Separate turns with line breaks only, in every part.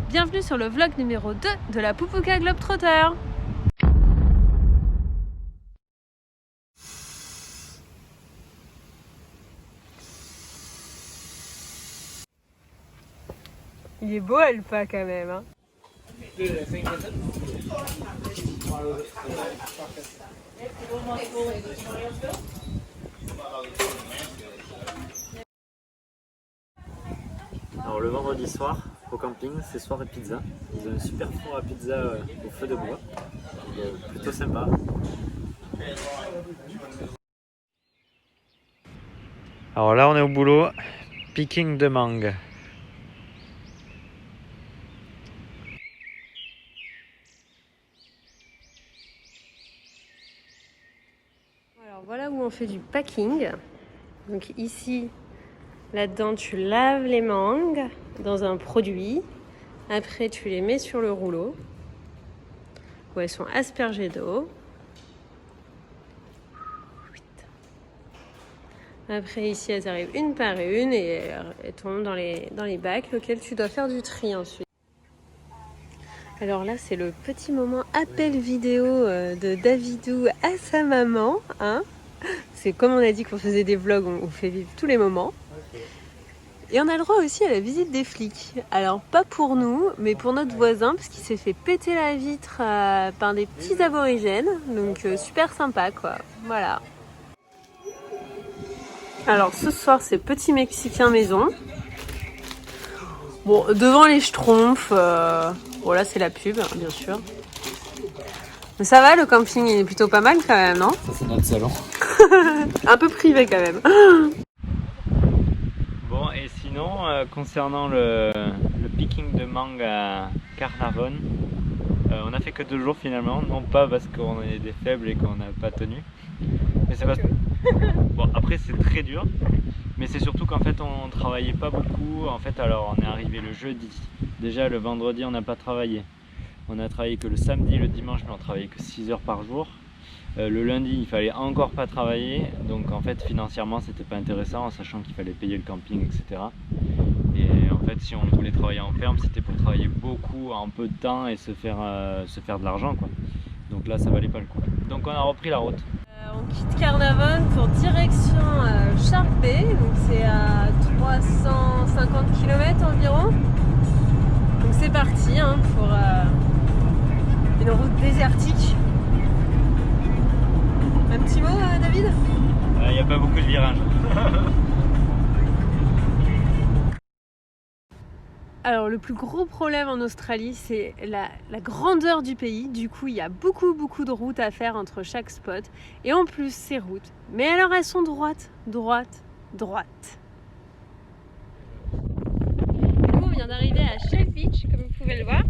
Bienvenue sur le vlog numéro 2 de la Pupuka Globetrotter. Il est beau Alpha quand même hein.
Alors le vendredi soir au camping c'est soirée pizza. Ils ont un super four à pizza au feu de bois. Plutôt sympa. Alors là on est au boulot, picking de mangue.
Alors voilà où on fait du packing. Donc ici, là-dedans tu laves les mangues dans un produit. Après tu les mets sur le rouleau où elles sont aspergées d'eau. Après ici elles arrivent une par une et elles tombent dans les bacs auxquels tu dois faire du tri ensuite. Alors là c'est le petit moment appel vidéo de Davidou à sa maman. Hein, c'est comme on a dit qu'on faisait des vlogs, on fait vivre tous les moments. Et on a le droit aussi à la visite des flics. Alors pas pour nous, mais pour notre voisin, parce qu'il s'est fait péter la vitre par des petits aborigènes. Donc super sympa quoi, voilà. Alors ce soir c'est petit mexicain maison. Bon, devant les schtroumpfs, bon là c'est la pub hein, bien sûr. Mais ça va, le camping il est plutôt pas mal quand même, non?
C'est notre salon.
Un peu privé quand même.
Bon et sinon concernant le picking de mangue à Carnarvon, on a fait que 2 jours finalement, non pas parce qu'on est des faibles et qu'on n'a pas tenu, mais c'est parce que bon après c'est très dur, mais c'est surtout qu'en fait on travaillait pas beaucoup. En fait alors on est arrivé le jeudi, déjà le vendredi on n'a pas travaillé, on a travaillé que le samedi, le dimanche, mais on travaillait que 6 heures par jour. Le lundi il fallait encore pas travailler, donc en fait financièrement c'était pas intéressant en sachant qu'il fallait payer le camping etc. Et en fait si on voulait travailler en ferme c'était pour travailler beaucoup en peu de temps et se faire de l'argent quoi. Donc là ça valait pas le coup. Donc on a repris la route.
On quitte Carnarvon pour direction Shark Bay, donc c'est à 350 km environ. Donc c'est parti hein, pour une route désertique. Un petit mot David?
Il n'y a pas beaucoup de virages.
Alors le plus gros problème en Australie c'est la grandeur du pays. Du coup il y a beaucoup de routes à faire entre chaque spot. Et en plus ces routes, mais alors elles sont droites. Du coup on vient d'arriver à Shell Beach comme vous pouvez le voir.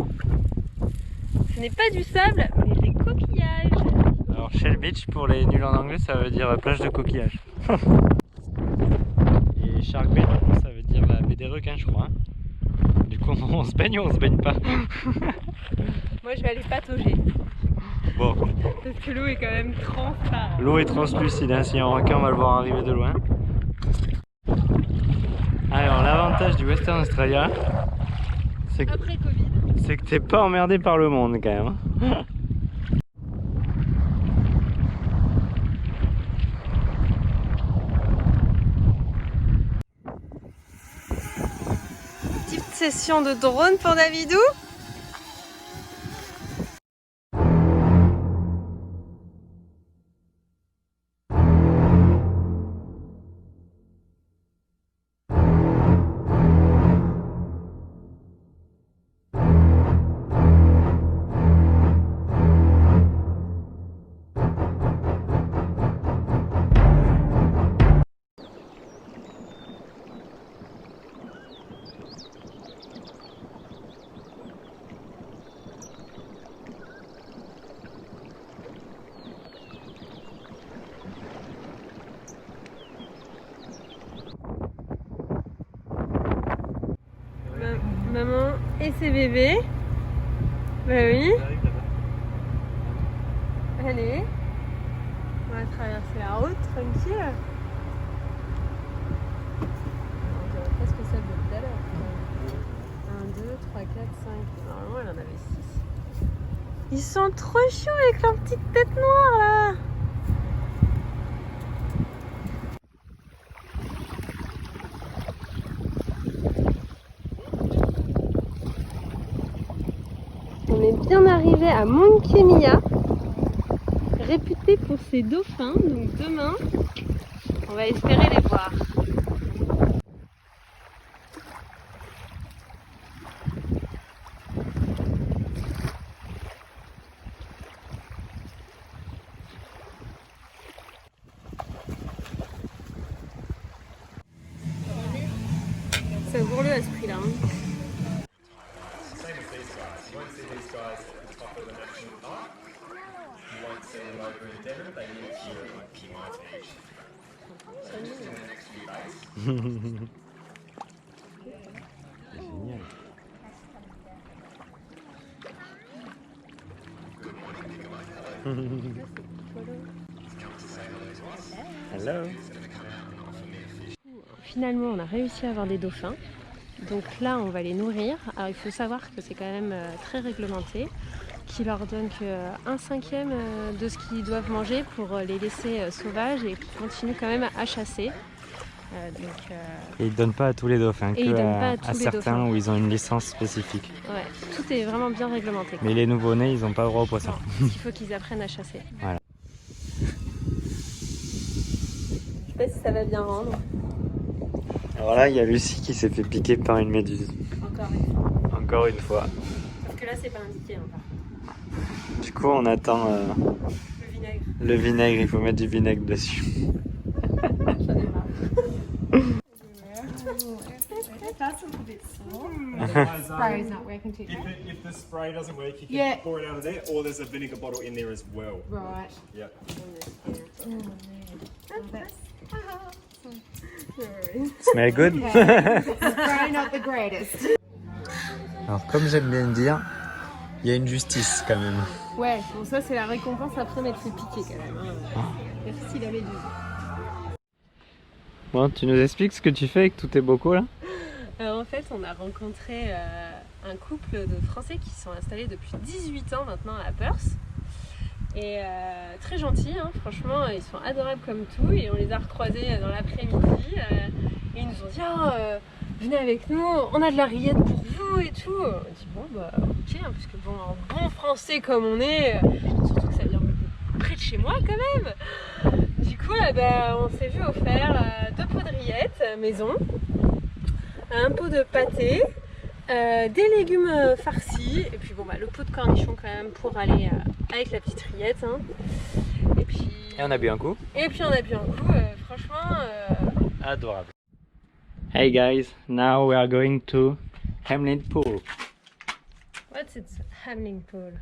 Ce n'est pas du sable mais des coquillages.
Alors Shell Beach pour les nuls en anglais ça veut dire plage de coquillages. Et Shark Bay du coup ça veut dire la baie des requins je crois. Du coup on se baigne ou on se baigne pas?
Moi je vais aller patauger.
Bon.
Parce que l'eau est quand même transparente.
L'eau est translucide, hein. Si un requin on va le voir arriver de loin. Alors l'avantage du Western Australia, c'est que t'es pas emmerdé par le monde quand même.
Petite session de drone pour Davidou. Maman et ses bébés. Bah oui. Allez. On va traverser la route tranquille. On dirait presque celle de tout à l'heure. 1, 2, 3. 3, 4, 5. Normalement, elle en avait 6. Ils sont trop chauds avec leur petite tête noire là. On est bien arrivé à Monkemia, réputé pour ses dauphins. Donc demain, on va espérer les voir. Ça bourre-le à ce prix-là. Hein.
Génial. Hello.
Finalement, on a réussi à avoir des dauphins. Donc là, on va les nourrir. Alors, il faut savoir que c'est quand même très réglementé, qui leur donne que 1/5 de ce qu'ils doivent manger pour les laisser sauvages et qui continuent quand même à chasser.
Et ils ne donnent pas à tous les dauphins,
Et
que à certains où ils ont une licence spécifique.
Ouais, tout est vraiment bien réglementé.
Mais les nouveau-nés, ils n'ont pas le droit aux poissons.
Il faut qu'ils apprennent à chasser.
Voilà.
Je sais pas si ça va bien rendre.
Alors là, il y a Lucie qui s'est fait piquer par une méduse.
Encore une fois.
Encore une fois.
Sauf que là, c'est pas indiqué. Hein, par contre.
Du coup, on attend
Le vinaigre.
le vinaigre. Il faut mettre du vinaigre dessus.
J'en ai marre.
That's a little bit sore.
Spray
is not working too good.
If the spray doesn't work, you can
Yeah.
pour it out of there, or there's a vinegar bottle in there as well.
Right.
Yep.
Smell good.
Spray not the greatest.
Alors, comme j'aime bien dire, il y a une justice quand même.
Ouais, bon ça c'est la récompense après m'être fait piquer quand même. Hein. Merci la méduse.
Bon, tu nous expliques ce que tu fais avec tous tes bocaux là?
En fait, on a rencontré un couple de Français qui sont installés depuis 18 ans maintenant à Perth. Et très gentils, hein, franchement, ils sont adorables comme tout. Et on les a recroisés dans l'après-midi. Et ils nous ont dit venez avec nous, on a de la rillette pour vous et tout. On a dit bon, bah ok, hein, parce que bon, en bon français comme on est, surtout que ça vient près de chez moi quand même. Du coup, on s'est vu offert 2 pots de rillettes maison, un pot de pâté, des légumes farcis, et puis bon, le pot de cornichons quand même pour aller avec la petite rillette. Hein. Et puis
on a bu un coup.
Et puis on a bu un coup, franchement.
Adorable. Hey guys, now we are going to Hamlin Pool.
What's it, Hamlin Pool?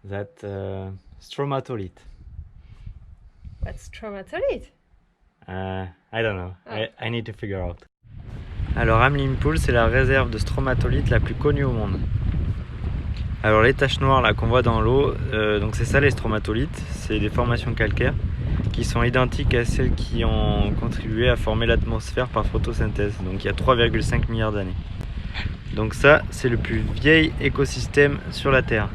That stromatolite.
What's stromatolite?
I don't know. I need to figure out. Alors Hamlin Pool, c'est la réserve de stromatolite la plus connue au monde. Alors les taches noires là qu'on voit dans l'eau, donc c'est ça les stromatolites, c'est des formations calcaires qui sont identiques à celles qui ont contribué à former l'atmosphère par photosynthèse, donc il y a 3,5 milliards d'années. Donc ça, c'est le plus vieil écosystème sur la Terre.